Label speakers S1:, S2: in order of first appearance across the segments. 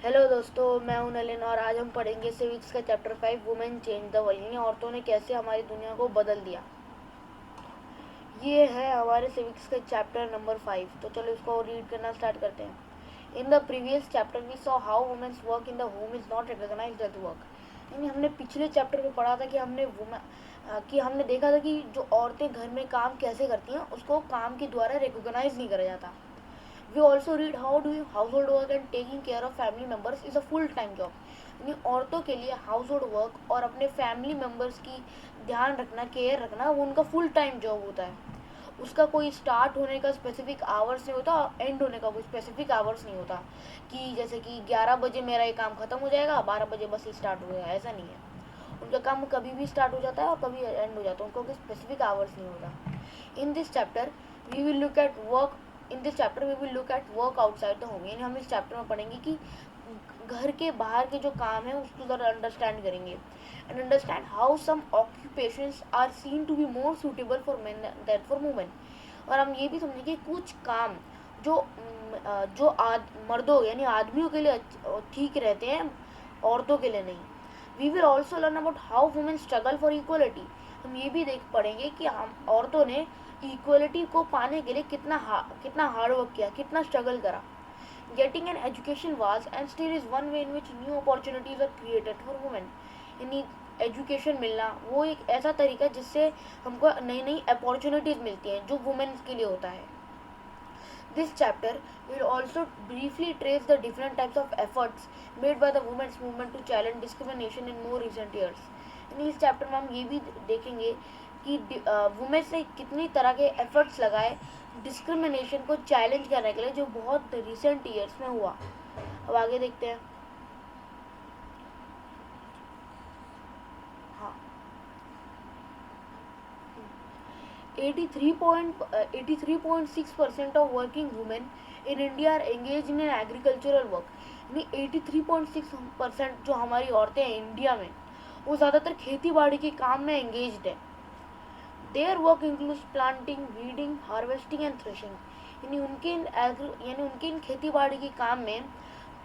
S1: Hello दोस्तों, मैं हूं नलिन और आज हम पढ़ेंगे सिविक्स का chapter 5 women change the world, यानी औरतों ने कैसे हमारी दुनिया को बदल दिया। ये है हमारे सिविक्स का चैप्टर नंबर 5। तो चलो इसको रीड करना स्टार्ट करते हैं। In the previous chapter we saw how women's work in the home is not recognised as work. यानी हमने पिछले चैप्टर में पढ़ा था कि हमने देखा था कि जो औरतें घर में काम कैसे करती हैं उसको काम के द्वारा रिकॉग्नाइज नहीं करा जाता। We also read how doing household work and taking care of family members is a full time job। यानी औरतों के लिए हाउस होल्ड वर्क और अपने फैमिली मेम्बर्स की ध्यान रखना, केयर रखना, वो उनका फुल टाइम जॉब होता है। उसका कोई स्टार्ट होने का स्पेसिफिक आवर्स नहीं होता, एंड होने का कोई स्पेसिफिक आवर्स नहीं होता कि जैसे कि 11 बजे मेरा ये काम ख़त्म हो जाएगा, 12 बजे बस स्टार्ट हो जाएगा, ऐसा नहीं है। उनका काम कभी भी स्टार्ट हो जाता है और कभी एंड हो जाता है, उनको कोई स्पेसिफिक आवर्स नहीं होता। In this chapter we will look at work in this chapter we will look at work outside the home. यानी हम इस चैप्टर में पढ़ेंगे कि घर के बाहर के जो काम है उसको ज़रा अंडरस्टैंड करेंगे and understand how some occupations are seen to be more suitable for men than for women. और हम ये भी समझेंगे कुछ काम जो मर्दों यानी आदमियों के लिए ठीक रहते हैं, औरतों के लिए नहीं। We will also learn about how women struggle for equality. हम ये भी देख पढ़ेंगे कि हम औरतों ने इक्वलिटी को पाने के लिए कितना हार्ड वर्क किया, कितना स्ट्रगल करा। Getting an education was and still is one way in which new opportunities are created for women. यानी एजुकेशन मिलना वो एक ऐसा तरीका जिससे हमको नई नई अपॉर्चुनिटीज़ मिलती हैं, जो वुमेन के लिए होता है। This chapter will also briefly trace the different types of efforts made by the women's movement to challenge discrimination in more recent years। यानी इस चैप्टर में हम ये भी देखेंगे कि वुमेन्स ने कितनी तरह के एफर्ट्स लगाए डिस्क्रिमिनेशन को चैलेंज करने के लिए, जो बहुत रिसेंट ईयर्स में हुआ। अब आगे देखते हैं। हाँ, 83.6% of working women in India are engaged in agricultural work। यानी 83.6% जो हमारी औरतें हैं इंडिया में, वो ज़्यादातर खेती बाड़ी के काम में एंगेज्ड है। Their work includes planting, weeding, harvesting and threshing. यानी उनके इन खेती बाड़ी के काम में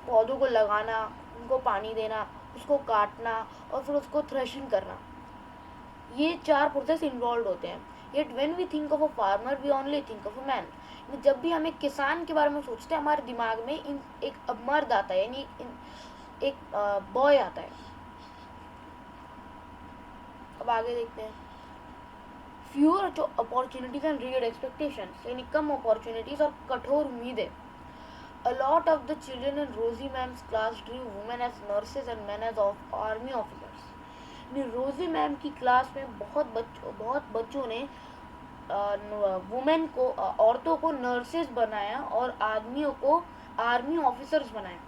S1: पौधों को लगाना, उनको पानी देना, उसको काटना और फिर उसको थ्रेशिंग करना, ये 4 प्रोसेस इन्वॉल्व होते हैं। Yet when we think of a farmer we only think of a man. जब भी हम एक किसान के बारे में सोचते हैं, हमारे दिमाग में एक मर्द आता है, यानी एक बॉय आता है। अब आगे देखते हैं। फ्यूअर जो अपॉर्चुनिटीज एंड रियल एक्सपेक्टेशंस, यानी कम अपॉर्चुनिटीज और कठोर उम्मीदें। A lot of the children in Rosie ma'am's class drew women as nurses and men as army officers। रोजी मैम की क्लास में बहुत बच्चों ने वुमेन को, औरतों को नर्सेज बनाया और आदमियों को आर्मी ऑफिसर्स बनाया।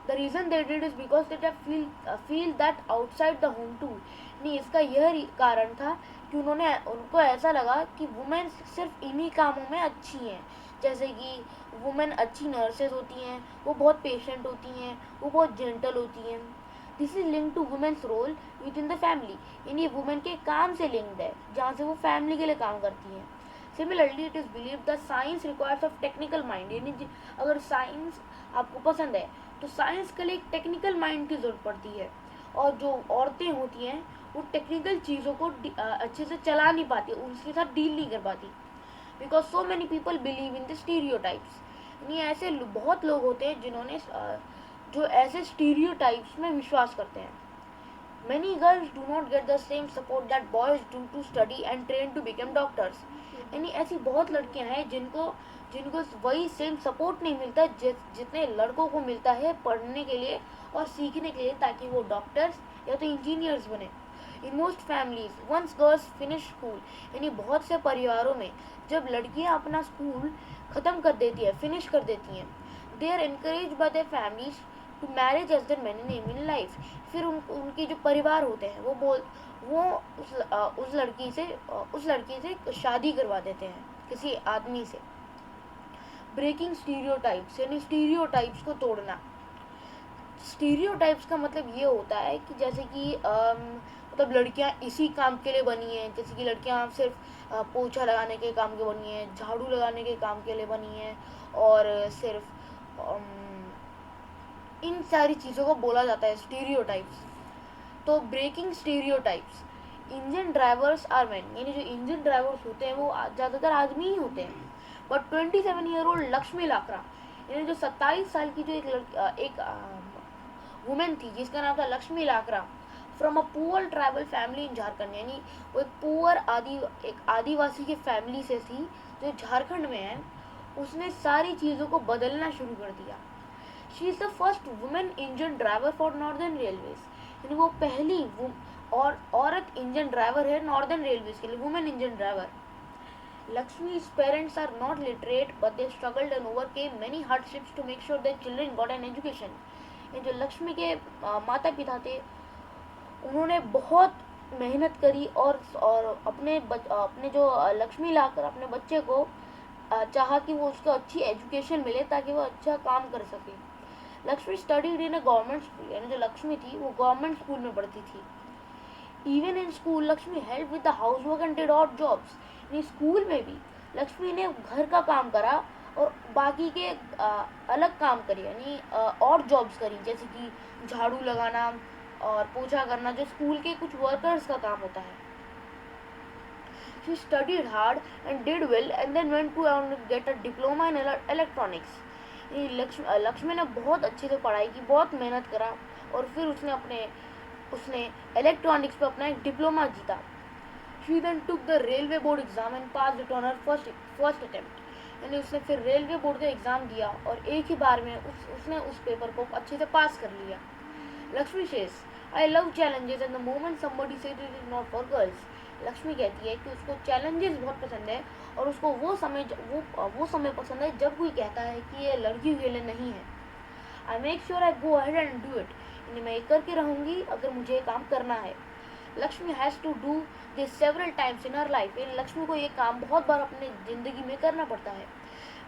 S1: The reason they did is because they feel that outside the home too. नहीं, इसका यह कारण था कि उनको ऐसा लगा कि वुमेन सिर्फ इन्हीं कामों में अच्छी हैं, जैसे कि वुमेन अच्छी नर्सेज होती हैं, वो बहुत पेशेंट होती हैं, वो बहुत जेंटल होती हैं। This is link to women's role within the family. यानी ये वुमेन के काम से लिंक्ड है, जहाँ से वो फैमिली के लिए काम करती हैं। Similarly it is believe the science requires of technical mind. यानी अगर साइंस आपको पसंद है तो साइंस के लिए एक टेक्निकल माइंड की ज़रूरत पड़ती है, और जो औरतें होती हैं वो टेक्निकल चीज़ों को अच्छे से चला नहीं पाती, उनके साथ डील नहीं कर पाती। Because so many people believe in the stereotypes. यानी ऐसे बहुत लोग होते हैं जिन्होंने जो ऐसे स्टीरियोटाइप्स में विश्वास करते हैं। Many girls do not get the same support that boys do to study and train to become doctors। यानी ऐसी बहुत लड़कियां हैं जिनको जिनको वही सेम सपोर्ट नहीं मिलता जितने लड़कों को मिलता है पढ़ने के लिए और सीखने के लिए, ताकि वो डॉक्टर्स या तो इंजीनियर्स बने। In most families once girls finish school, यानी बहुत से परिवारों में जब लड़कियां अपना स्कूल ख़त्म कर देती है, फिनिश कर देती हैं, they are encourage by their families to marriage as their main aim in life. फिर उनके जो परिवार होते हैं वो उस लड़की से शादी करवा देते हैं किसी आदमी से। ब्रेकिंग स्टीरियोटाइप्स, यानी स्टीरियोटाइप्स को तोड़ना। स्टीरियोटाइप्स का मतलब ये होता है कि जैसे कि मतलब लड़कियां इसी काम के लिए बनी हैं, जैसे कि लड़कियां सिर्फ पोछा लगाने के काम के बनी हैं, झाड़ू लगाने के काम के लिए बनी हैं, और सिर्फ इन सारी चीज़ों को बोला जाता है स्टीरियोटाइप्स। तो breaking stereotypes, engine drivers are man, यानी जो इंजन ड्राइवर्स होते हैं वो ज़्यादातर आदमी ही होते हैं। बट 27-year-old लक्ष्मी लाकरा, यानी जो 27 साल की जो एक वुमेन थी जिसका नाम था Lakshmi Lakra, from a poor tribal family in Jharkhand, यानी वो एक आदिवासी की फैमिली से थी जो झारखंड में है। उसने सारी चीज़ों को बदलना शुरू कर दिया। She is the first women engine driver for northern railways, यानी वो पहली और औरत इंजन ड्राइवर है नॉर्दर्न रेलवेज के लिए, women engine driver. Lakshmi's parents are not literate, but they struggled and overcame many hardships to make sure their children got an education. ये जो लक्ष्मी के माता पिता थे, उन्होंने बहुत मेहनत करी और अपने जो लक्ष्मी लाकर अपने बच्चे को चाहा कि वो उसको अच्छी एजुकेशन मिले ताकि वो अच्छा काम कर सके। Lakshmi studied in a government school, यानी जो लक्ष्मी थी वो गवर्नमेंट स्कूल में पढ़ती थी। Even in school Lakshmi help with the house work and did odd jobs, यानी स्कूल में भी लक्ष्मी ने घर का काम करा और बाकी के अलग काम करे, यानी और जॉब्स करी, जैसे कि झाड़ू लगाना और पोछा करना, जो स्कूल के कुछ वर्कर्स का काम होता है। She studied hard and did well and then went to get a diploma in electronics. Lakshmi ने बहुत अच्छे से पढ़ाई की, बहुत मेहनत करा और फिर उसने इलेक्ट्रॉनिक्स पे अपना एक डिप्लोमा जीता। She then took the railway board exam and passed it on her first attempt. यानी उसने फिर रेलवे बोर्ड का एग्ज़ाम दिया और एक ही बार में उसने उस पेपर को अच्छे से पास कर लिया। Lakshmi says, I love challenges and the moment somebody says it is not for girls. Lakshmi कहती है कि उसको चैलेंजेस बहुत पसंद है और उसको वो समय पसंद है जब कोई कहता है कि ये लड़कियों के लिए नहीं है। I make sure I go ahead and do it. यानी मैं ये करके रहूँगी अगर मुझे ये काम करना है। Lakshmi has to do this several times in her life, यानी लक्ष्मी को ये काम बहुत बार अपने ज़िंदगी में करना पड़ता है।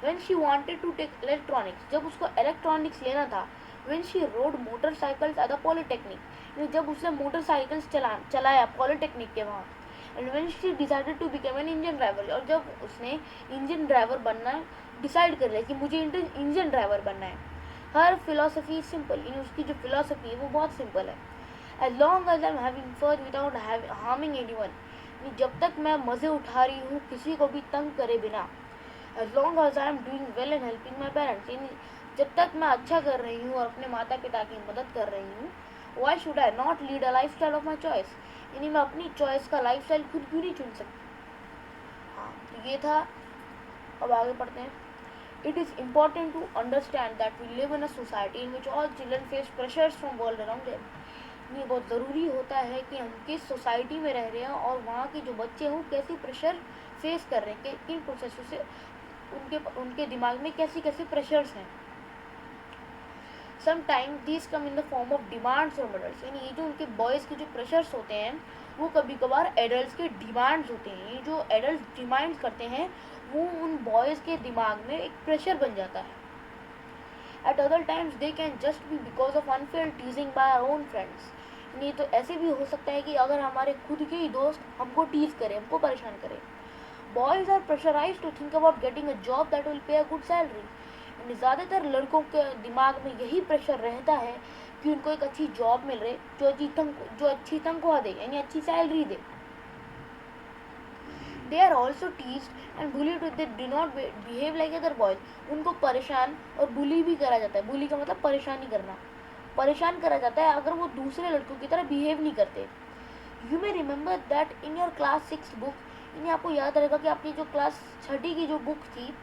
S1: When she wanted to take electronics, जब उसको इलेक्ट्रॉनिक्स लेना था। When she rode motorcycles at the polytechnic, यानी जब उसने मोटरसाइकिल्स चलाया पॉलिटेक्निक के वहाँ। And when she decided to become an engine driver, और जब उसने इंजन ड्राइवर बनना डिसाइड कर लिया कि मुझे इंजन ड्राइवर बनना है। हर फिलोसफी सिंपल, यानी उसकी जो फिलोसफी है वो बहुत सिंपल है। As long as I'm having fun without harming anyone, जब तक मैं मज़े उठा रही हूँ किसी को भी तंग करे बिना। As long as I'm doing well and helping my parents, यानी जब तक मैं अच्छा कर रही हूँ और अपने माता पिता की मदद कर रही हूँ। Why should I not lead a lifestyle of my choice, यानी मैं अपनी चॉइस का लाइफस्टाइल खुद क्यों नहीं चुन सकती। हाँ, तो ये था। अब आगे पढ़ते हैं। It is important to understand that we live in a society in which all children face pressures from world around them. ये बहुत ज़रूरी होता है कि हम किस सोसाइटी में रह रहे हैं और वहाँ के जो बच्चे हैं कैसे प्रेशर फेस कर रहे हैं, किन प्रोसेसों से उनके दिमाग में कैसे प्रेशर्स हैं। Sometime these come in the form of demands और मॉडल्स, यानी ये जो उनके बॉयज़ के जो प्रेशर्स होते हैं वो कभी कभार एडल्ट के डिमांड्स होते हैं। ये जो एडल्ट डिमांड्स करते हैं वो उन बॉयज़ के दिमाग में एक प्रेशर बन जाता है। At other times they can just be because of unfair teasing by our own friends. नहीं तो ऐसे भी हो सकता है कि अगर हमारे खुद के ही दोस्त हमको टीज करें, हमको परेशान करें। Boys are pressurized to think about getting a job that will pay a good salary. यानी ज़्यादातर लड़कों के दिमाग में यही प्रेशर रहता है कि उनको एक अच्छी जॉब मिल रही जो अच्छी तनख्वाह दे, यानी अच्छी salary they. They are also teased and bullied if they do not behave like other boys. उनको परेशान और बुली भी करा जाता है। बुली का मतलब परेशानी करना, परेशान करा जाता है अगर वो दूसरे लड़कों की तरह बिहेव नहीं करते। You may remember that in your class 6 book, यानी आपको याद रहेगा कि आपकी जो क्लास 6 की जो बुक थी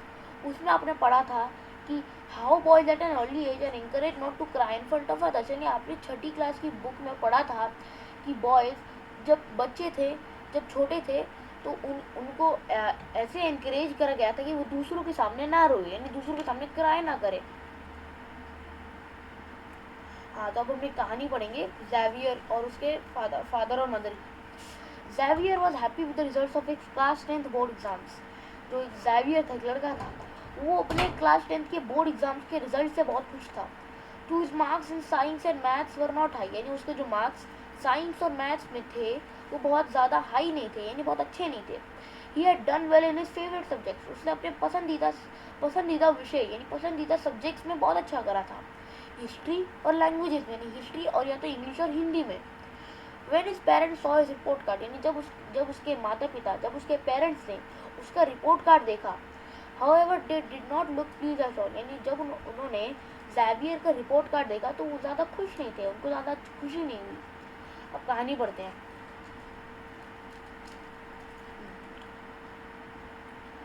S1: उसमें आपने पढ़ा था कि how boys at an early age are encourage not to cry in front of others. यानी आपने 6 क्लास की बुक में पढ़ा था कि बॉयज़ जब बच्चे थे, जब छोटे थे तो उनको ऐसे इनकरेज करा गया था कि वो दूसरों के सामने ना रोए, यानी दूसरों के सामने क्राई ना करे। हाँ, तो अब हम एक कहानी पढ़ेंगे ज़ेवियर और उसके फादर और mother. Xavier was happy with the results of his class 10th board exams. जो ज़ेवियर था, एक लड़का था, वो अपने क्लास 10th के बोर्ड एग्जाम्स के रिजल्ट से बहुत खुश था। To his marks in science and maths were not high, यानी उसके जो मार्क्स साइंस और मैथ्स में थे वो बहुत ज़्यादा हाई नहीं थे, यानी बहुत अच्छे नहीं थे। He had done well in his favourite subjects, उसने अपने पसंदीदा विषय यानी पसंदीदा सब्जेक्ट्स में बहुत अच्छा करा था। हिस्ट्री और लैंग्वेजेस में, यानी हिस्ट्री और या तो इंग्लिश और हिंदी में। When his parents saw his report card, यानी जब उसके माता पिता, जब उसके पेरेंट्स ने उसका रिपोर्ट कार्ड देखा, however they did not look pleased at all, यानी जब उन्होंने ज़ैवियर का रिपोर्ट कार्ड देखा तो वो ज़्यादा खुश नहीं थे, उनको ज़्यादा खुशी नहीं हुई। अब कहानी पढ़ते हैं।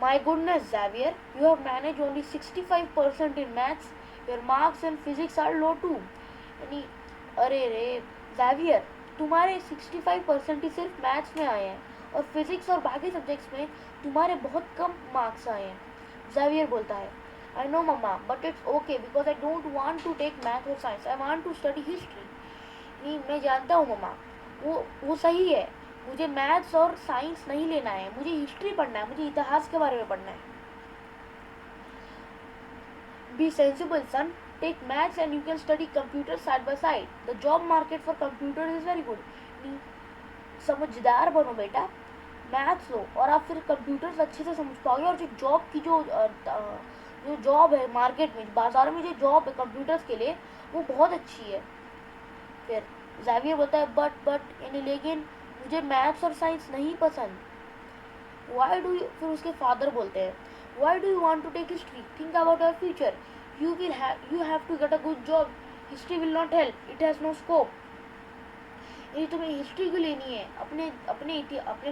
S1: My goodness, Xavier, you have managed only 65% in maths. Your marks in physics are low too. यानी अरे रे Xavier, तुम्हारे 65% ही सिर्फ मैथ्स में आए हैं और फिजिक्स और बाकी सब्जेक्ट्स में तुम्हारे बहुत कम मार्क्स आए हैं। Xavier बोलता है, I know mama, but it's okay because I don't want to take math or science. I want to study history. नहीं, मैं जानता हूँ मम्मा, वो सही है, मुझे मैथ्स और साइंस नहीं लेना है, मुझे हिस्ट्री पढ़ना है, मुझे इतिहास के बारे में पढ़ना है। Be sensible son, take maths and you can study computer side by side. The job market for computers is very good. समझदार बनो बेटा, मैथ्स लो और आप फिर कंप्यूटर्स अच्छे से समझ पाओगे, और जो जॉब की जो जॉब है मार्केट में, बाजार में जो जॉब है कंप्यूटर्स के लिए, वो बहुत अच्छी है। फिर ज़ैवियर बोलता है बट यानी लेकिन मुझे मैथ्स और साइंस नहीं पसंद। Why do you, फिर उसके फादर बोलते हैं, Why do you want to take history? Think about your future. You have to get a good job. History will not help. It has no scope. यदि तुम्हें history क्यों लेनी है, अपने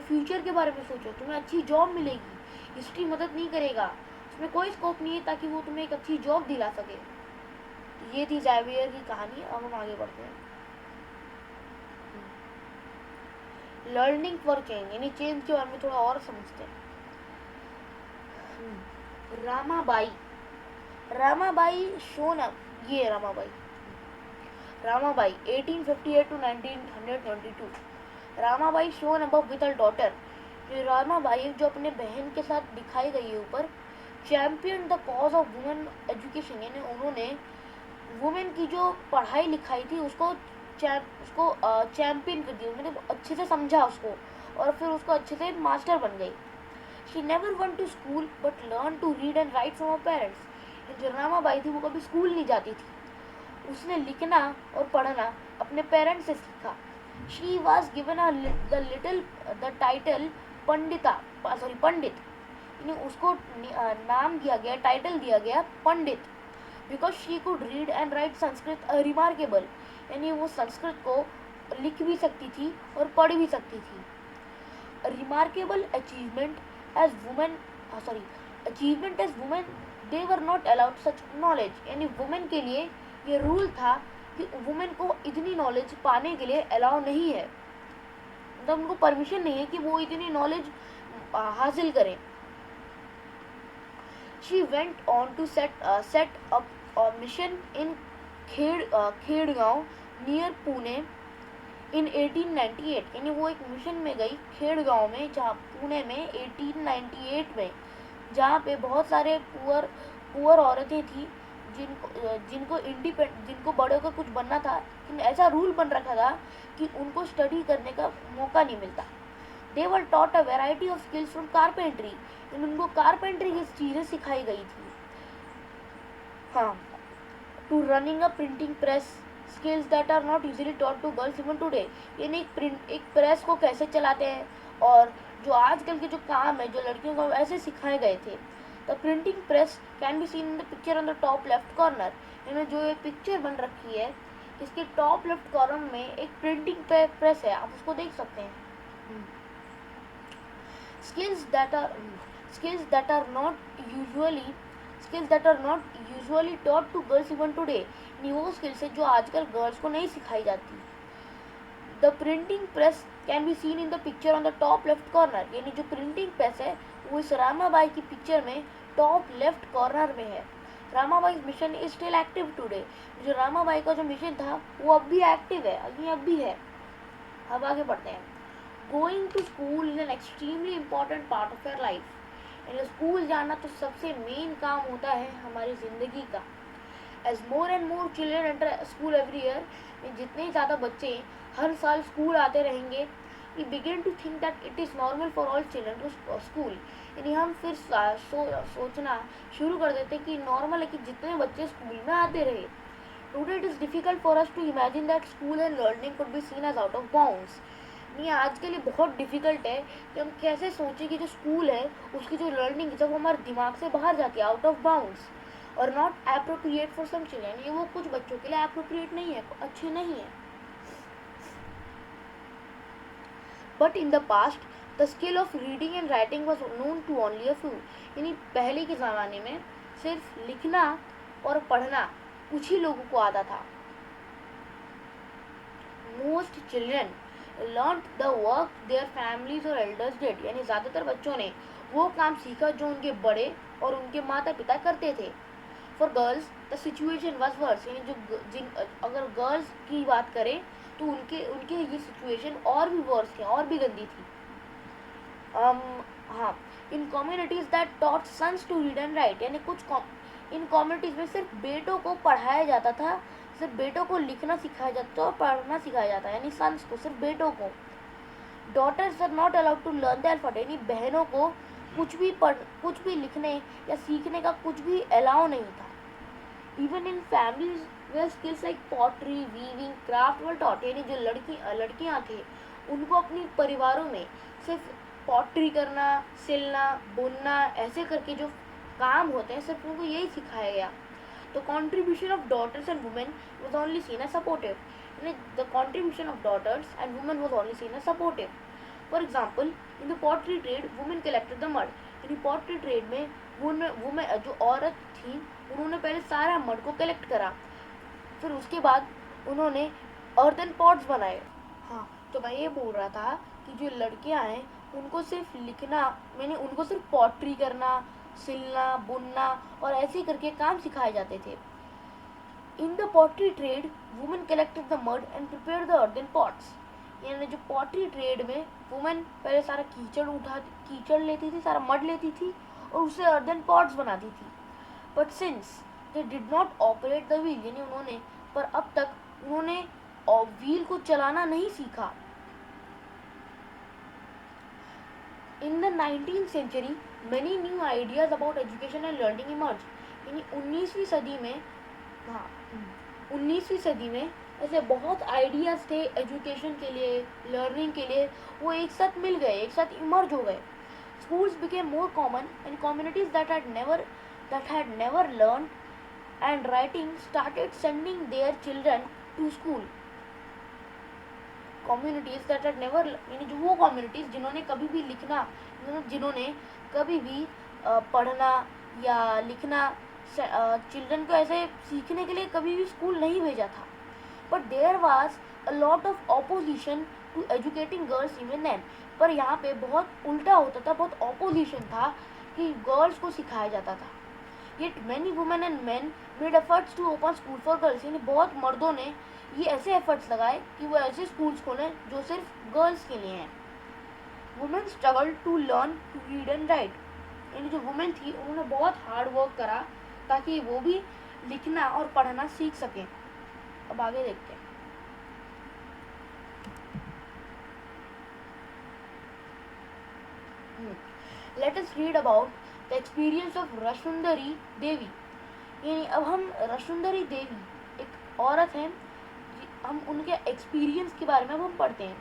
S1: फ्यूचर के बारे में सोचो, तुम्हें अच्छी जॉब मिलेगी, हिस्ट्री मदद नहीं करेगा, उसमें कोई स्कोप नहीं है ताकि वो तुम्हें एक अच्छी जॉब दिला सके। ये थी ज़ैवियर की कहानी। अब हम आगे बढ़ते हैं। लर्निंग फॉर चेंज, यानी चेंज के बारे में थोड़ा और समझते हैं। रामाबाई ये Ramabai 1858 to 1922। Ramabai shown above with her daughter. Ramabai जो अपने बहन के साथ दिखाई गई है ऊपर, champion the cause of women education, यानी उन्होंने वुमेन की जो पढ़ाई लिखाई थी उसको चैंपियन कर दिया, उन्होंने अच्छे से समझा उसको और फिर उसको अच्छे से मास्टर बन गई। She never went to school but learned to read and write from her parents. जो रामाबाई थी वो कभी स्कूल नहीं जाती थी, उसने लिखना और पढ़ना अपने पेरेंट्स से सीखा। She was given the title पंडित, यानी उसको नाम दिया गया, टाइटल दिया गया पंडित, because she could read and write Sanskrit remarkable, यानी वो संस्कृत को लिख भी सकती थी और पढ़ भी सकती थी। Remarkable achievement as women they were not allowed such knowledge, यानी वुमेन के लिए ये रूल था कि वुमेन को इतनी नॉलेज पाने के लिए अलाउ नहीं है, मतलब उनको परमिशन नहीं है कि वो इतनी नॉलेज हासिल करें। She went on to set up a mission in Kedgaon near Pune in 1898, यानी वो एक मिशन में गई खेड़गांव में, जहाँ पुणे में 1898 में, जहाँ पे बहुत सारे पुअर औरतें थी जिनको बड़े होकर कुछ बनना था, लेकिन ऐसा रूल बन रखा था कि उनको स्टडी करने का मौका नहीं मिलता। They were taught a variety of skills from carpentry, उनको कारपेंट्री की चीज़ें सिखाई गई थी। हाँ, to running a printing press, skills that are not usually taught to girls even today, यानी एक प्रेस को कैसे चलाते हैं और जो आजकल के जो काम है जो लड़कियों को ऐसे सिखाए गए थे। The printing press can be seen in the picture on the top left corner, यानी जो एक पिक्चर बन रखी है इसके टॉप लेफ्ट कॉर्नर में एक प्रिंटिंग प्रेस है, आप उसको देख सकते हैं। skills that are not usually taught to girls even today, वो स्किल्स है जो आजकल गर्ल्स को नहीं सिखाई जाती। The printing press can be seen in the picture on the top left corner, यानी जो प्रिंटिंग प्रेस है वो इस रामाबाई की पिक्चर में टॉप लेफ्ट कॉर्नर में है। Ramabai mission is still active today, जो रामाबाई का जो मिशन था वो अब भी एक्टिव है, अब भी है। अब आगे बढ़ते हैं। Going to school is an extremely important part of your life, यानी स्कूल जाना तो सबसे मेन काम होता है हमारी ज़िंदगी का। As more and more children enter school every year, जितने ज़्यादा बच्चे हर साल स्कूल आते रहेंगे, we begin to think that it is normal for all children to school, यानी हम फिर सोचना शुरू कर देते कि नॉर्मल है कि जितने बच्चे स्कूल में आते रहे। Today it is difficult for us to imagine that school and learning could be seen as out of bounds. नहीं, आज के लिए बहुत डिफ़िकल्ट है कि हम कैसे सोचें कि जो स्कूल है उसकी जो लर्निंग है जब वो हमारे दिमाग से बाहर जाती है, out of bounds or not appropriate for some children, ये वो कुछ बच्चों के लिए अप्रोप्रिएट नहीं है, अच्छी नहीं है. But in the past the skill of reading and writing was known to only a few. यानी पहले के ज़माने में सिर्फ लिखना और पढ़ना कुछ ही लोगों को आता था. Most children learn the work their families और एल्डर्स डिड. यानी ज़्यादातर बच्चों ने वो काम सीखा जो उनके बड़े और उनके माता पिता करते थे. For girls the situation was worse. यानी अगर गर्ल्स की बात करें तो उनके ये सिचुएशन और भी वर्स थी, और भी गंदी थी. हाँ, in communities that taught sons to read and write. यानी इन कम्युनिटीज में सिर्फ बेटों को पढ़ाया जाता था, सिर्फ बेटों को लिखना सिखाया जाता था और पढ़ना सिखाया जाता है. यानी सन्स को, सिर्फ बेटों को. Daughters are not allowed to learn the alphabet. यानी बहनों को कुछ भी लिखने या सीखने का कुछ भी अलाउ नहीं था. Even in families where skills like pottery, weaving, craft were taught. यानी जो लड़कियां थे उनको अपनी परिवारों में सिर्फ पॉटरी करना, सिलना, बुनना, ऐसे करके जो काम होते हैं सिर्फ उनको यही सिखाया गया. The contribution of daughters and women was only seen as supportive. The contribution of daughters and women was only seen as supportive. For example, in the pottery trade, women collected the mud. In pottery trade में women जो औरत थी उन्होंने पहले सारा mud को collect करा, फिर उसके बाद उन्होंने earthen pots बनाए. हाँ, तो मैं ये बोल रहा था कि जो लड़कियां हैं उनको सिर्फ लिखना, मैंने उनको सिर्फ पॉटरी करना, सिलना, बुनना और ऐसे करके काम सिखाए जाते थे. In the pottery trade women collected the mud and prepare the earthen pots. यानी जो पॉटरी ट्रेड में वुमेन पहले सारा कीचड़ लेती थी, सारा मड लेती थी और उससे अर्दन पॉट्स बनाती थी. But since they did not operate the wheel, यानी अब तक उन्होंने व्हील को चलाना नहीं सीखा. In the 19th century, many new ideas about education and learning emerged. यानी 19वीं सदी में ऐसे बहुत आइडियाज़ थे एजुकेशन के लिए, लर्निंग के लिए, वो एक साथ मिल गए, एक साथ इमर्ज हो गए. Schools became more common and communities that had never learned and writing started sending their children to school. Communities that had never, यानी जो वो कम्युनिटीज़ जिन्होंने कभी भी लिखना, जिन्होंने कभी भी पढ़ना या लिखना चिल्ड्रन को ऐसे सीखने के लिए कभी भी स्कूल नहीं भेजा था. But there was a lot of opposition to educating girls even then. पर यहाँ पे बहुत उल्टा होता था, बहुत ऑपोजिशन था कि गर्ल्स को सिखाया जाता था. Yet many women and men made efforts to open school for girls. यानी बहुत मर्दों ने ये ऐसे एफर्ट्स लगाए कि वो ऐसे स्कूल्स खोलें जो सिर्फ गर्ल्स के लिए हैं. Women struggle to learn to read and write. यानी जो वुमेन थी उन्होंने बहुत हार्ड वर्क करा ताकि वो भी लिखना और पढ़ना सीख सकें. अब आगे देखते हैं. Let us read about the experience of Rassundari Devi. यानी अब हम रशुंदरी देवी एक औरत हैं, हम उनके एक्सपीरियंस के बारे में हम पढ़ते हैं.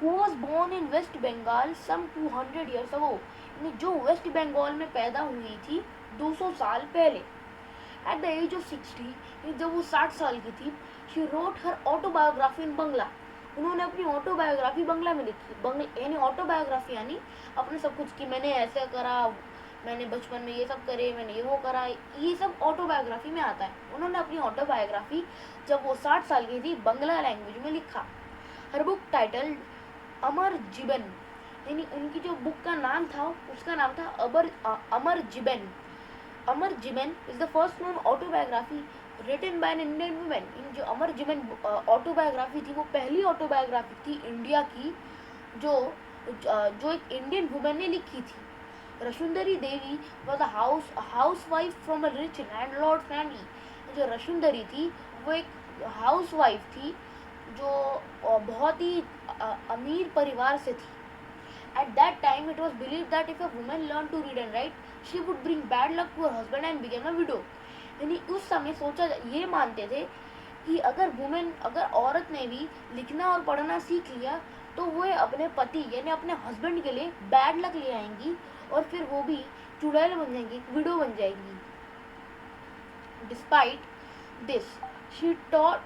S1: Who was born in West Bengal some 200 years ago. यानी जो वेस्ट बंगाल में पैदा हुई थी 200 साल पहले. At the age of 60, जब वो 60 साल की थी, she wrote her autobiography in Bangla. उन्होंने अपनी ऑटोबायोग्राफी बंगला में लिखी. यानी ऑटोबायोग्राफी यानी अपने सब कुछ कि मैंने ऐसा करा, मैंने बचपन में ये सब करे, मैंने ये वो करा, ये सब ऑटोबायोग्राफी में आता है. उन्होंने अपनी ऑटोबायोग्राफी जब वो 60 साल की थी बंगला लैंग्वेज में लिखा. हर बुक टाइटल अमर जीवन. यानी उनकी जो बुक का नाम था उसका नाम था अमर Jiban. Amar Jiban is the first known autobiography written by an Indian women. इन जो अमर जीवन ऑटोबायोग्राफी थी वो पहली ऑटोबायोग्राफी थी इंडिया की जो एक इंडियन वुमेन ने लिखी थी. Rassundari Devi was a housewife from a rich landlord family. जो रशुंदरी थी वो एक हाउसवाइफ थी जो बहुत ही अमीर परिवार से थी. At that time, it was believed that if a woman learned to read and write, she would bring bad luck to her husband and become a widow. यानी उस समय ये मानते थे कि अगर औरत ने भी लिखना और पढ़ना सीख लिया तो वो अपने पति यानी अपने हस्बैंड के लिए बैड लक ले आएंगी और फिर वो भी चुड़ैल बन जाएंगी, विडो बन जाएंगी। Despite this she taught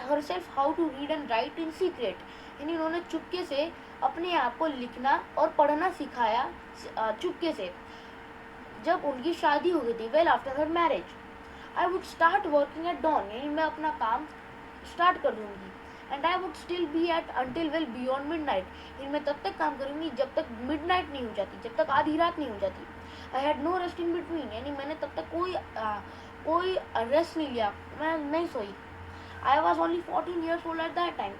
S1: herself how to read and write in secret, यानी उन्होंने चुपके से अपने आप को लिखना और पढ़ना सिखाया चुपके से जब उनकी शादी हो गई थी। Well after her marriage I would start working at dawn, यानी मैं अपना काम स्टार्ट कर दूंगी। And I would still be at until well beyond midnight, यानी मैं तब तक काम करूंगी जब तक मिडनाइट नहीं हो जाती, जब तक आधी रात नहीं हो जाती। I had no rest in between, यानी मैंने तब तक कोई रेस्ट नहीं लिया, मैं नहीं सोई। I was only 14 years old at that time,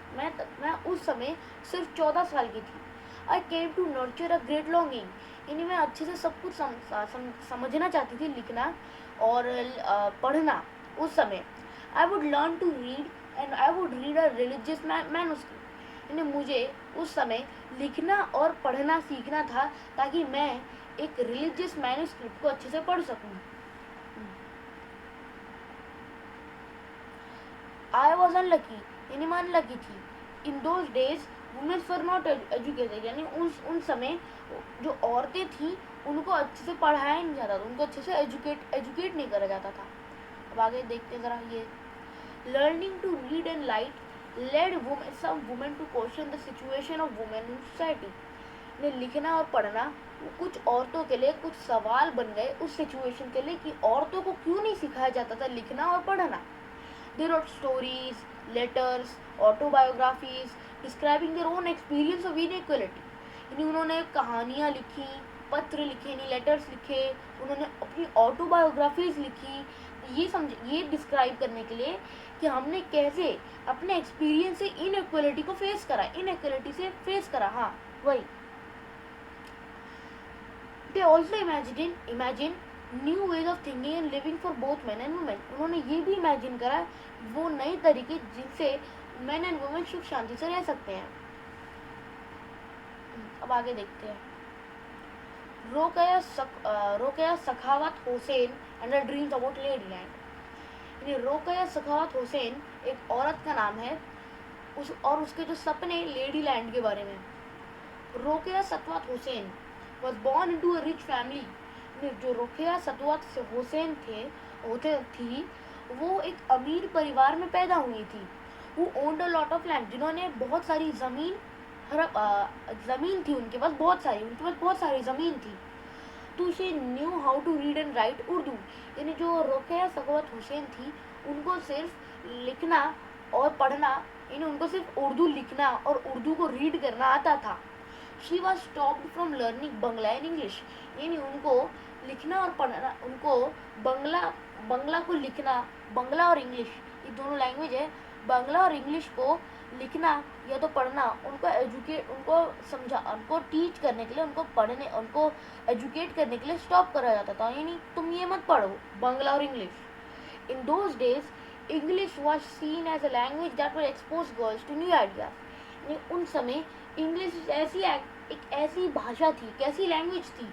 S1: मैं उस समय सिर्फ 14 साल की थी। I came to nurture a great longing, यानी मैं अच्छे से सब कुछ समझना चाहती थी, लिखना और पढ़ना उस समय। I would learn to read and I would read a religious manuscript, यानी मुझे उस समय लिखना और पढ़ना सीखना था ताकि मैं एक रिलीजियस मैन्युस्क्रिप्ट को अच्छे से पढ़ सकूं। आई वॉज अनलकी, यानी मैं अनलकी थी। In those days women's were not educated, यानी उन समय जो औरतें थी उनको अच्छे से पढ़ाया नहीं जाता था, उनको अच्छे से एजुकेट नहीं करा जाता था। अब आगे देखते हैं ज़रा ये। Learning to read and write led some women to question the situation of women in society, ने लिखना और पढ़ना कुछ औरतों के लिए कुछ सवाल बन गए उस सिचुएशन के लिए कि औरतों को क्यों नहीं सिखाया जाता था लिखना और पढ़ना। They wrote stories, letters, autobiographies describing their own experience of inequality, यानी उन्होंने कहानियाँ लिखी, पत्र लिखे, यानी लेटर्स लिखे, उन्होंने अपनी ऑटोबायोग्राफीज लिखी, ये डिस्क्राइब करने के लिए कि हमने कैसे अपने एक्सपीरियंस से इनइक्वलिटी को फेस करा, इनइक्वलिटी से फेस करा। हाँ वही। They also imagine new ways of thinking and living for both man and women, उन्होंने ये भी इमेजिन करा वो नए तरीके जिनसे मैन एंड वुमेन सुख शांति से रह सकते हैं। अब आगे देखते हैं। Rokeya Sakhawat Hossain and the dreams about Ladyland, यानी रोकया सखावत हुसैन एक औरत का नाम है और उसके जो सपने लेडीलैंड के बारे में। Rokeya Sakhawat Hossain was born into a rich family, जो रुकिया सतवत हुसैन थी वो एक अमीर परिवार में पैदा हुई थी। वो owned a lot of land, जिन्होंने बहुत सारी ज़मीन थी उनके पास बहुत सारी ज़मीन थी। तो she knew how to read and write Urdu, यानी जो रुकिया सखावत हुसैन थी उनको सिर्फ लिखना और पढ़ना, यानी उनको सिर्फ उर्दू लिखना और उर्दू को रीड करना आता था। She was stopped from learning Bangla and English, यानी उनको लिखना और पढ़ना, उनको बंगला को लिखना, बंगला और इंग्लिश ये दोनों लैंग्वेज है, बंगला और इंग्लिश को लिखना या तो पढ़ना उनको टीच करने के लिए, उनको एजुकेट करने के लिए स्टॉप करा जाता था, यानी तुम ये मत पढ़ो बंगला और English. In those days English was seen as a language that will expose girls to new ideas, यानी उन समय इंग्लिश एक ऐसी भाषा थी, एक ऐसी लैंग्वेज थी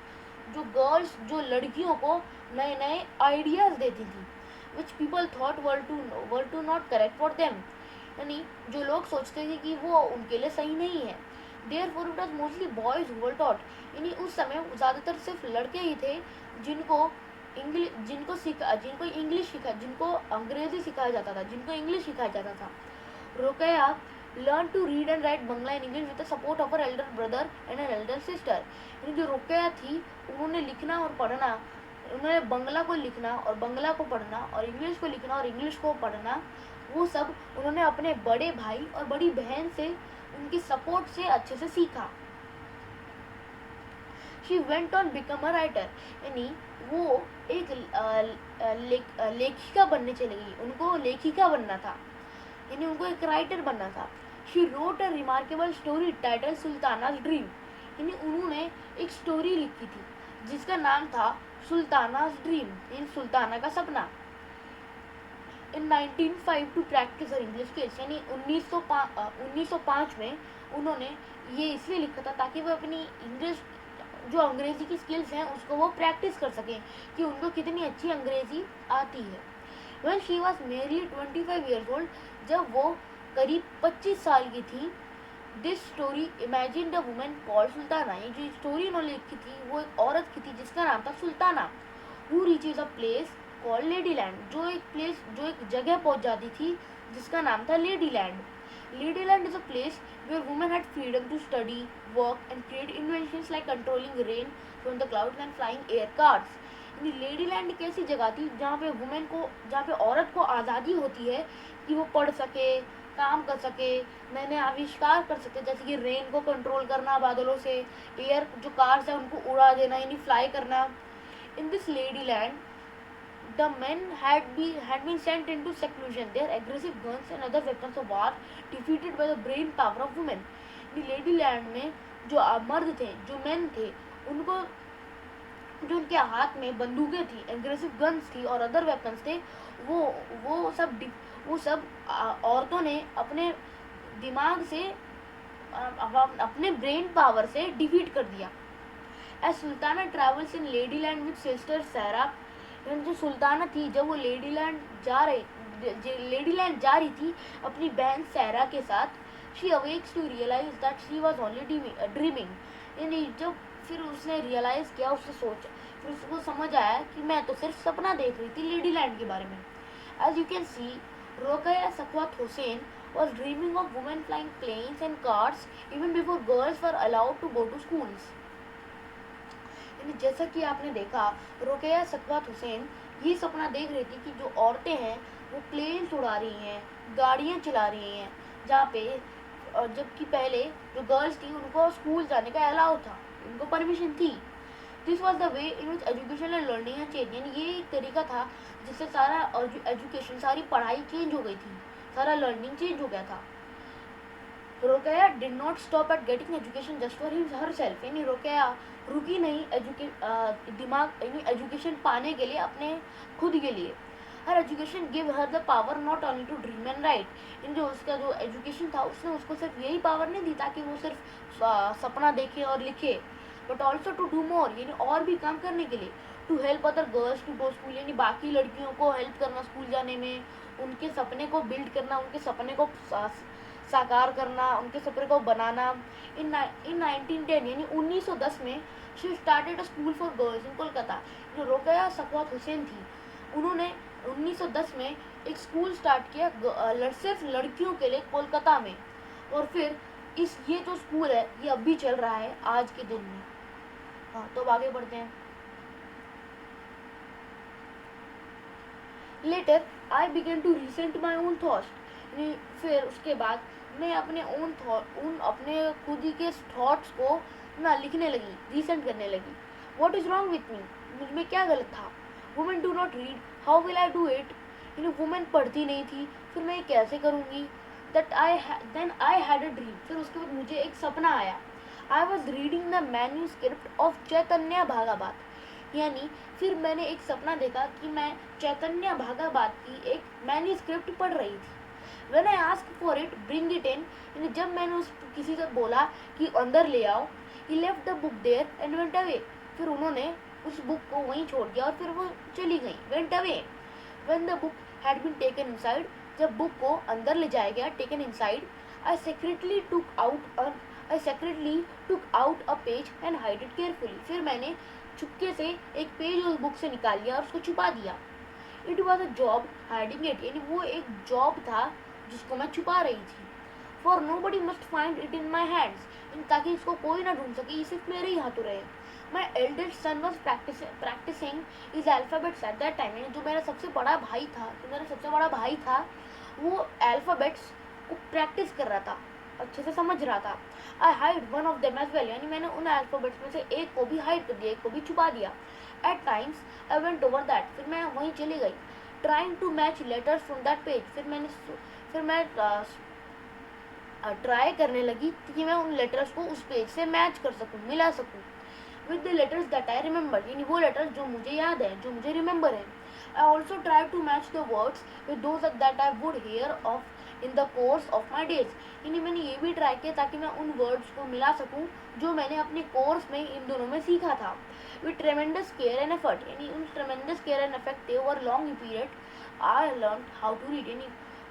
S1: जो लड़कियों को नए नए आइडियाज देती थी, which people thought were to not correct for them, यानी जो लोग सोचते थे कि वो उनके लिए सही नहीं है। Therefore it was mostly boys who were taught, यानी उस समय ज़्यादातर सिर्फ लड़के ही थे जिनको अंग्रेजी सिखाया जाता था, जिनको इंग्लिश सिखाया जाता था। रुकया learn to read and write Bangla and English with the support of her elder brother and her elder sister, यानी जो रुकया थी उन्होंने लिखना और पढ़ना, उन्होंने बंगला को लिखना और बंगला को पढ़ना और इंग्लिश को लिखना और इंग्लिश को पढ़ना, वो सब उन्होंने अपने बड़े भाई और बड़ी बहन से उनकी सपोर्ट से अच्छे से सीखा। She went on become a writer, यानी वो एक लेखिका बनने चली गई, उनको लेखिका बनना था, यानी उनको एक राइटर बनना था। She wrote a remarkable story title Sultana's dream, यानी उन्होंने एक स्टोरी लिखी थी जिसका नाम था सुल्ताना's ड्रीम, यानी सुल्ताना का सपना। In 1905 to practise her English skills, यानी 1905 में उन्होंने ये इसलिए लिखा था ताकि वो अपनी जो अंग्रेजी की स्किल्स हैं उसको वो प्रैक्टिस कर सकें कि उनको कितनी अच्छी अंग्रेजी आती है। When she was merely 25 years old, जब वो करीब 25 साल की थी, this story imagine the women called Sultana, ये जो स्टोरी उन्होंने लिखी थी वो एक औरत की थी जिसका नाम था Sultana, who reaches a place called Ladyland, जो एक जगह पहुंच जाती थी जिसका नाम था Ladyland. Ladyland is a place where women had freedom to study, work, and create inventions like controlling rain from the clouds and flying air cars. लेडीलैंड एक ऐसी जगह थी जहाँ पे औरत को आज़ादी होती है कि वो पढ़ सके, काम कर सके, नए नए आविष्कार कर सके, जैसे कि रेन को कंट्रोल करना बादलों से, एयर जो कार्स है उनको उड़ा देना यानी फ्लाई करना. In this Ladyland the men had been sent into seclusion. Their aggressive guns and other weapons of war defeated by the brain power of women. Lady land में जो मर्द थे, जो मेन थे, उनको जो उनके हाथ में बंदूकें थी, एग्रेसिव गन्स थी और अदर वेपन्स थे, वो सब औरतों ने अपने दिमाग से, अपने ब्रेन पावर से डिफीट कर दिया. As Sultana travels in lady land with sister Sara, जो सुल्ताना थी जब वो लेडीलैंड जा रही थी अपनी बहन सैरा के साथ, she awakes to realise that she was only dreaming, यानी जब फिर उसने रियलाइज किया, फिर उसको समझ आया कि मैं तो सिर्फ सपना देख रही थी लेडीलैंड के बारे में. As you can see, Rokeya Sakhawat Hossain was dreaming of women flying planes and cars even before girls were allowed to go to schools. जैसा कि आपने देखा, रोकेया सकवात हुसैन ये सपना देख रही थी कि जो औरतें हैं वो प्लेन उड़ा रही हैं, गाड़ियाँ चला रही हैं, जहाँ पे जबकि पहले जो गर्ल्स थी उनको स्कूल जाने का अलाउ था, उनको परमिशन थी. This was the way in which education and learning change, यानी ये एक तरीका था जिससे सारा एजुकेशन, सारी पढ़ाई चेंज हो गई थी, सारा लर्निंग चेंज हो गया था. Rokeya did not stop at getting education just for herself, यानी रोकेया रुकी नहीं एजुकेशन पाने के लिए, अपने खुद के लिए. Her education give her the power not only to dream and write, इन जो उसका जो एजुकेशन था उसने उसको सिर्फ यही पावर नहीं दी ताकि वो सिर्फ सपना देखे और लिखे, but also to do more, यानी और भी काम करने के लिए. To help other girls to go school, यानी बाकी लड़कियों को हेल्प करना स्कूल जाने में, उनके सपने को बिल्ड करना, उनके सपने को साकार करना, उनके सपने को बनाना. इन 1910 यानी 1910 में she started a school for girls in Kolkata. जो रोकेया सकवात हुसैन थी, उन्होंने 1910 में एक स्कूल स्टार्ट किया सिर्फ लड़कियों के लिए कोलकाता में, और फिर ये जो स्कूल है ये अब भी चल रहा है आज के दिन में. हाँ, तो अब आगे बढ़ते हैं. Later I began to recent my own thoughts, फिर उसके बाद मैं अपने अपने खुद ही के थॉट्स को ना लिखने लगी, रिसेंट करने लगी. What is wrong with me, मुझ में क्या गलत था. Women do not read, how will I do it, women पढ़ती नहीं थी, फिर मैं कैसे करूँगी. Then I had a dream, फिर उसके बाद मुझे एक सपना आया. I was reading the manuscript of Chaitanya Bhagavat, यानी फिर मैंने एक सपना देखा कि मैं चैतन्य भागावत की एक मैन्यूस्क्रिप्ट पढ़ रही थी. When I asked for it, bring it in, जब मैंने किसी से बोला कि अंदर ले आओ, he left the book there and went away, फिर उन्होंने उस बुक को वहीं छोड़ दिया और फिर वो चली गई. went away. When the book had been taken inside, जब बुक को अंदर ले जाया गया, taken inside, I secretly took out a page and hid it carefully, फिर मैंने चुपके से एक पेज उस बुक से निकाल लिया और उसको छुपा दिया. It was a job hiding it, यानी वो एक जॉब था जिसको मैं छुपा रही थी. For nobody must find it in my hands, ताकि इसको कोई ना ढूंढ सके, ये सिर्फ मेरे ही हाथों रहे. My eldest son was practicing his alphabets at that time, यानी जो मेरा सबसे बड़ा भाई था, वो अल्फ़ाबेट्स को प्रैक्टिस कर रहा था, अच्छे से समझ रहा था. I hide one of them as well, यानी मैंने उन अल्फ़ाबेट्स में से एक को भी हाइड कर दिया, एक को भी छुपा दिया. At times I went over that, फिर मैं वहीं चली गई. Trying to match letters from that page, फिर मैं ट्राई करने लगी कि मैं उन लेटर्स को उस पेज से मैच कर सकूं, मिला सकूं. With the letters that I remember, यानी वो लेटर्स जो मुझे याद है, जो मुझे रिमेंबर है. I also try to match the words with those that I would hear of in the course of my days, यानी मैंने ये भी ट्राई किया ताकि मैं उन वर्ड्स को मिला सकूं जो मैंने अपने कोर्स में इन दोनों में सीखा था. With tremendous care and effort, यानी उन ट्रेमेंडस केयर एंड एफर्ट थे over long period, I learn how to read, यानी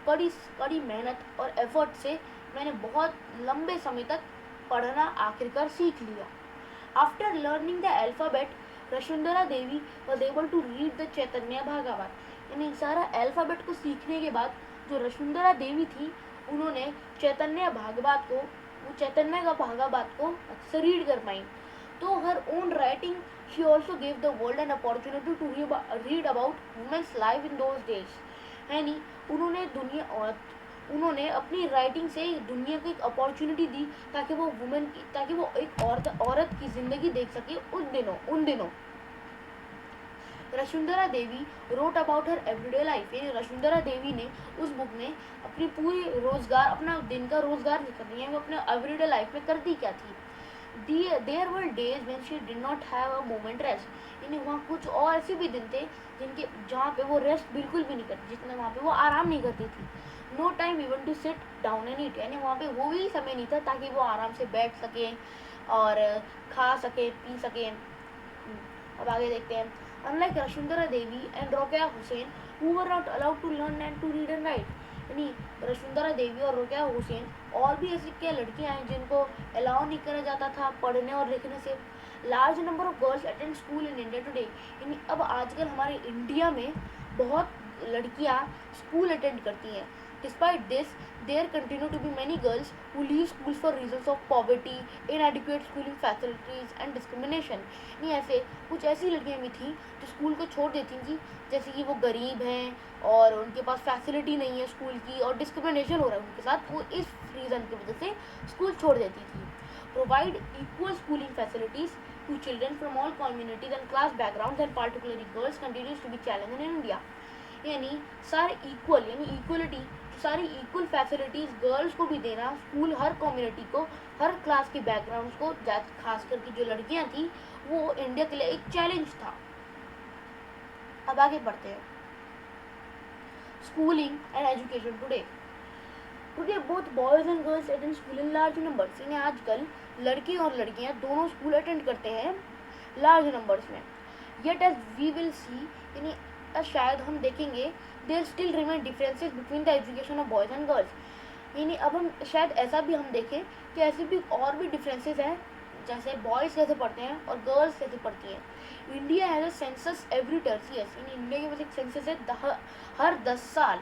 S1: कड़ी कड़ी मेहनत और एफर्ट से मैंने बहुत लंबे समय तक पढ़ना आखिरकार सीख लिया. After learning the alphabet, Vasundhara Devi was able to read the चैतन्य भागवत. यानी सारा अल्फ़ाबेट को सीखने के बाद जो वसुंधरा देवी थी, उन्होंने चैतन्य भागवत को, वो चैतन्य का भागवत को अच्छे रीड कर पाई. तो her own writing she also gave the world an opportunity to read about women's life in those days. यानी उन्होंने अपनी राइटिंग से दुनिया को एक अपॉर्चुनिटी दी ताकि वो एक औरत की जिंदगी देख सके उन दिनों. Vasundhara Devi wrote about her everyday life, यानी वसुंधरा देवी ने उस बुक में अपनी पूरी रोजगार, अपना दिन का रोजगार करनी है, वो अपने एवरीडे लाइफ में करती क्या थी. There were days when she did not have a moment rest, यानी वहाँ कुछ और ऐसे भी दिन थे जहाँ पे वो रेस्ट बिल्कुल भी नहीं करती, जितने वहाँ पे वो आराम नहीं करती थी. No time even to sit down and eat, यानी वहाँ पे वो भी समय नहीं था ताकि वो आराम से बैठ सके और खा सके पी सके. अब आगे देखते हैं. Unlike Vasundhara Devi and Rokeya Hussain, who were not allowed to learn and to read and write, यानी वसुंधरा देवी और रोकेया हुसैन और भी ऐसी क्या लड़कियां हैं जिनको अलाउ नहीं करा जाता था पढ़ने और लिखने से. Large number of girls attend school in India today, यानी अब आजकल हमारे इंडिया में बहुत लड़कियां स्कूल अटेंड करती हैं. Despite this, there continue to be many girls who leave schools for reasons of poverty, inadequate schooling facilities and discrimination. नहीं, ऐसे कुछ ऐसी लड़कियां भी थी जो स्कूल को छोड़ देती थी, जैसे कि वो गरीब हैं और उनके पास फैसिलिटी नहीं है स्कूल की और डिस्क्रिमिनेशन हो रहा है उनके साथ, वो इस रीज़न की वजह से स्कूल छोड़ देती थी. Provide equal schooling facilities to children from all communities and class background and particularly girls continues to be challenge in India. यानी सारे इक्वल, यानी इक्वलिटी, सारी इक्वल फैसिलिटीज़ गर्ल्स को भी देना, स्कूल हर कम्युनिटी को, हर क्लास के बैकग्राउंड को, खास करके जो लड़कियां थी, वो इंडिया के लिए एक चैलेंज था. अब आगे बढ़ते हैं. Schooling and education today both boys and girls attend school in large numbers, यानी आजकल लड़के और लड़कियां दोनों स्कूल अटेंड करते हैं लार्ज नंबर्स में. Yet as we will see, यानी शायद हम देखेंगे, there still remain differences between the education of boys and girls, यानी अब हम शायद ऐसा भी हम देखें कि ऐसे भी और भी डिफरेंसेस हैं, जैसे बॉयज़ कैसे पढ़ते हैं और गर्ल्स कैसे पढ़ती हैं. India has a census every 10 years, यानी इंडिया के पास एक सेंसस है हर 10 साल,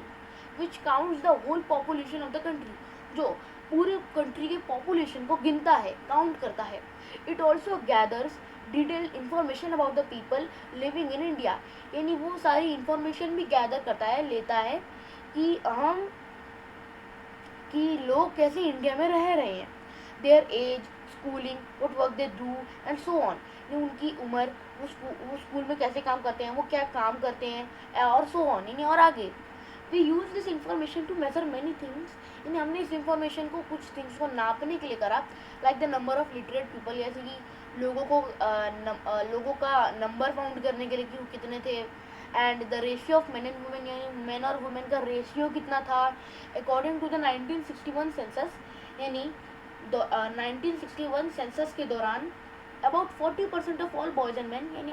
S1: which counts the whole population of the country, जो पूरे कंट्री के पॉपुलेशन को गिनता है, काउंट करता है. It also gathers detailed information about the people living in India, यानी वो सारी इंफॉर्मेशन भी गैदर करता है, लेता है कि लोग कैसे इंडिया में रह रहे हैं. Their age, schooling, what work they do and so on, उनकी उम्र, वो स्कूल में कैसे काम करते हैं, वो क्या काम करते हैं और सो ऑन, यानी और आगे. We use this information to measure many things, यानी हमने इस इंफॉर्मेशन को कुछ थिंग्स को नापने के लिए करा, like the number of literate people, जैसे कि लोगों का नंबर काउंट करने के लिए कि वो कितने थे, and the ratio of main and women, यानी मेन और वुमेन का रेशियो कितना था अकॉर्डिंग टू द 1961 सेंसस, यानी 1961 सेंसस के दौरान about 40% of all boys and man, यानी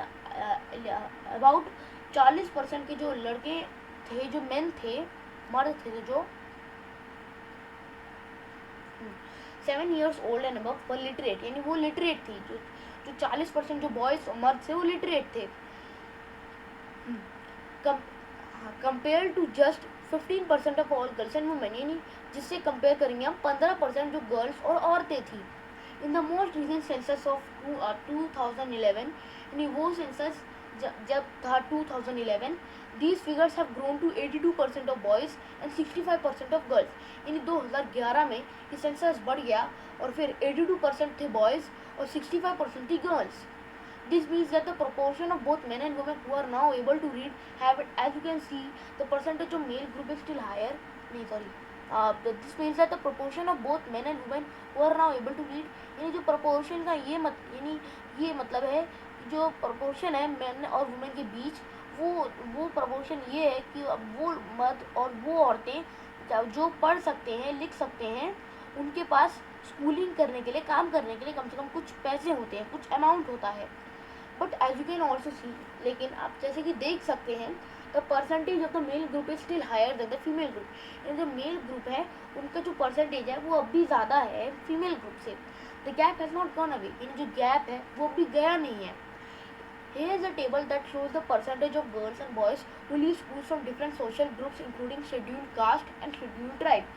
S1: अबाउट 40% के जो लड़के थे, जो मेन थे, मर्द थे, जो 7 years old and above were literate, यानी वो लिटरेट थी, जो 40% जो बॉयज़ मर्द थे वो लिटरेट थे, compare to just 15% of all girls and women, यानी जिससे कंपेयर करेंगे हम 15% जो गर्ल्स और औरतें थी. In the most recent census of 2011, यानी वो सेंसस जब था 2011, these figures have grown to 82% of boys and 65% of girls, यानी 2011 में ये सेंसस बढ़ गया और फिर 82% थे बॉयज़ और 65% थी girls. This means that the proportion of both men and women who are now able to read have it, as you can see, the percentage of male group is still higher. This means that the proportion of both men and women who are now able to read, यानी जो proportion का ये मतलब है, जो proportion है men और women के बीच, वो proportion ये है कि वो मर्द और वो औरतें जो पढ़ सकते हैं, लिख सकते हैं, उनके पास स्कूलिंग करने के लिए, काम करने के लिए कम से कम कुछ पैसे होते हैं, कुछ अमाउंट होता है. But as you can also see, लेकिन आप जैसे कि देख सकते हैं the percentage of the male group is still higher than the female group. यानी जो मेल ग्रुप है उनका जो परसेंटेज है वो अब भी ज़्यादा है फीमेल ग्रुप से। The gap has not gone away, यानी जो गैप है वो अभी गया नहीं है। Here is a table that shows the percentage of girls and boys who leave schools from different social groups including scheduled caste and scheduled tribe।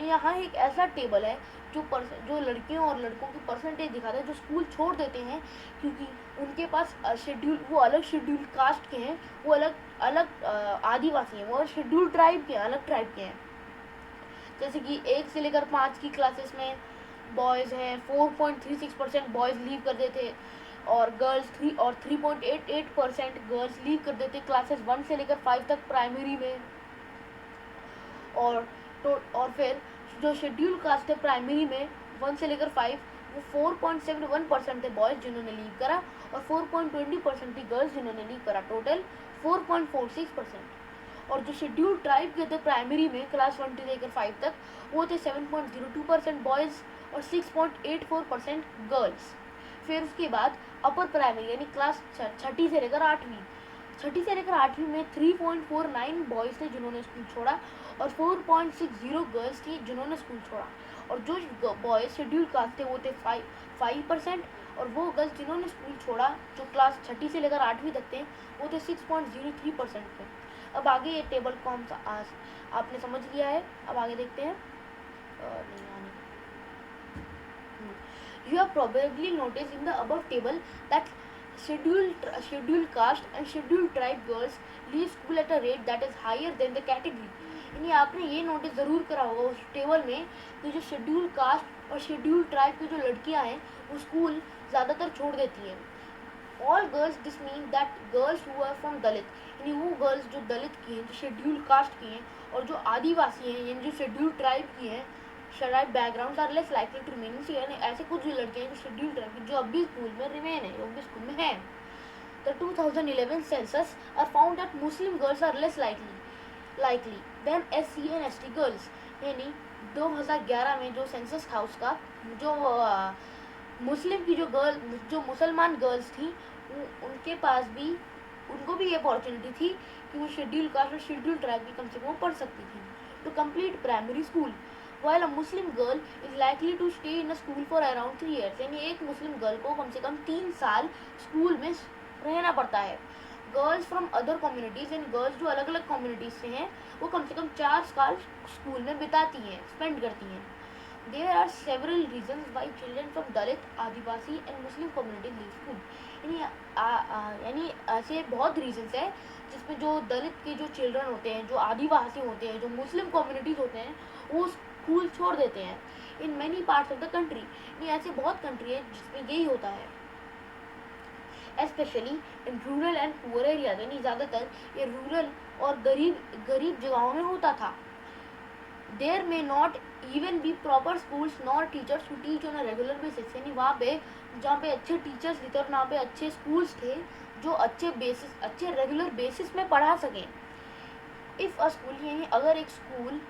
S1: यहाँ एक ऐसा टेबल है जो लड़कियों और लड़कों की परसेंटेज दिखाता है जो स्कूल छोड़ देते हैं क्योंकि उनके पास वो अलग शेड्यूल कास्ट के हैं, वो अलग आदिवासी हैं, वो शेड्यूल ट्राइब के हैं, अलग ट्राइब के हैं। जैसे कि 1 से लेकर 5 की क्लासेस में बॉयज़ हैं 4.36% बॉयज़ लीव कर देते और गर्ल्स 3.88% गर्ल्स लीव कर देते क्लासेस 1 से लेकर 5 तक प्राइमरी में। और फिर जो शेड्यूल कास्ट है प्राइमरी में 1 से लेकर 5 वो 4.71% थे बॉयज़ जिन्होंने लीव करा और 4.20% थी गर्ल्स जिन्होंने लीव करा, टोटल 4.46%। और जो शेड्यूल ट्राइब के थे प्राइमरी में क्लास 1 से लेकर 5 तक वो थे 7.02% बॉयज़ और 6.84% गर्ल्स। फिर उसके बाद अपर प्राइमरी यानी क्लास 6ठी से लेकर 8वीं में 3.49 बॉयज़ थे जिन्होंने स्कूल छोड़ा और 4.60 गर्ल्स थी जिन्होंने स्कूल छोड़ा। और जो बॉयज़ शेड्यूल कास्ट थे वो थे 5% और वो गर्ल्स जिन्होंने स्कूल छोड़ा जो क्लास 6ठी से लेकर 8वीं तक थे वो थे 6.03% थे। अब आगे ये टेबल को आपने समझ लिया है, अब आगे देखते हैं। You have probably noticed in the above table that scheduled caste and scheduled tribe girls leave school at a rate that is higher than the category। यानी आपने ये नोटिस ज़रूर करा होगा उस टेबल में कि जो शेड्यूल कास्ट और शेड्यूल ट्राइब की जो लड़कियां हैं वो स्कूल ज़्यादातर छोड़ देती हैं। All girls this mean that girls who are from Dalit, यानी वो गर्ल्स जो दलित की हैं, जो शेड्यूल कास्ट की हैं और जो आदिवासी हैं यानी जो शेड्यूल ट्राइब की हैं, scheduled backgrounds are less likely to remain, यानी ऐसे कुछ जो लड़के हैं जो शेड्यूल ट्राइब जो अब भी स्कूल में रिमेन है, जो भी स्कूल में हैं। The 2011 census are found that Muslim girls are less likely than SC and ST गर्ल्स। यानी 2011 में जो सेंसस था उसका जो मुस्लिम की जो मुसलमान गर्ल्स थी उनके पास भी उनको भी ये अपॉर्चुनिटी थी कि वो शेड्यूल कास्ट और शेड्यूल ट्राइब की कम से कम पढ़ सकती थी to complete primary school. While a Muslim girl is likely to stay in a school for around 3 years, यानी एक मुस्लिम गर्ल को कम से कम 3 साल स्कूल में रहना पड़ता है। Girls from other communities and girls जो अलग अलग कम्युनिटीज़ से हैं वो कम से कम 4 साल स्कूल में बिताती हैं, स्पेंड करती हैं। There are several reasons why children from Dalit, Adivasi and Muslim communities leave school। यानी ऐसे बहुत रीजंस है जिसमें जो दलित के जो चिल्ड्रन होते हैं, जो आदिवासी होते हैं, जो मुस्लिम कम्युनिटीज़ होते हैं वो स्कूल छोड़ देते हैं। In many parts of the country, यानी ऐसे बहुत कंट्री है जिसमें यही होता है। Especially in rural and poor area, यानी ज़्यादातर ये रूरल और गरीब जगहों में होता था। There may not even be proper schools nor teachers to teach on a regular basis, यानी वहाँ पे जहाँ पे अच्छे टीचर्स थे और वहाँ पे अच्छे स्कूल्स थे जो अच्छे रेगुलर बेसिस में पढ़ा सकें। इफ़ अ स्कूल, यानी अगर एक school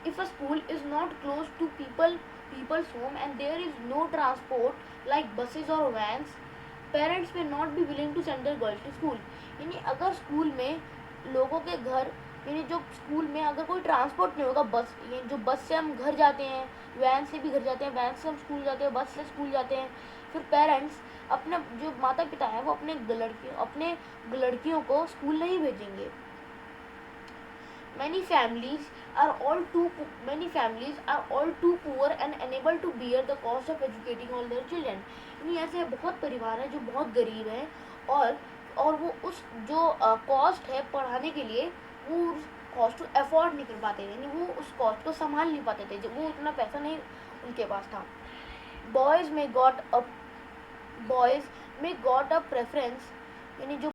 S1: if a school is not close to people's home and there is no transport like buses or vans, parents may not be willing to send their girls to school। यानी अगर school में लोगों के घर, यानी जो school में अगर कोई ट्रांसपोर्ट नहीं होगा, बस ये जो बस से हम घर जाते हैं, वैन से भी घर जाते हैं, वैन से हम स्कूल जाते हैं, बस से स्कूल जाते हैं, फिर पेरेंट्स अपने जो माता पिता हैं वो अपने लड़कियों को स्कूल नहीं भेजेंगे। Many families are all too poor and unable to bear the cost of educating all their children। यानी ऐसे बहुत परिवार हैं जो बहुत गरीब हैं और वो उस जो कॉस्ट है पढ़ाने के लिए वो उस कॉस्ट को अफोर्ड नहीं कर पाते थे, यानी वो उस कॉस्ट को संभाल नहीं पाते थे, जब वो उतना पैसा नहीं उनके पास था। बॉयज़ में गॉट अ प्रेफरेंस, यानी जो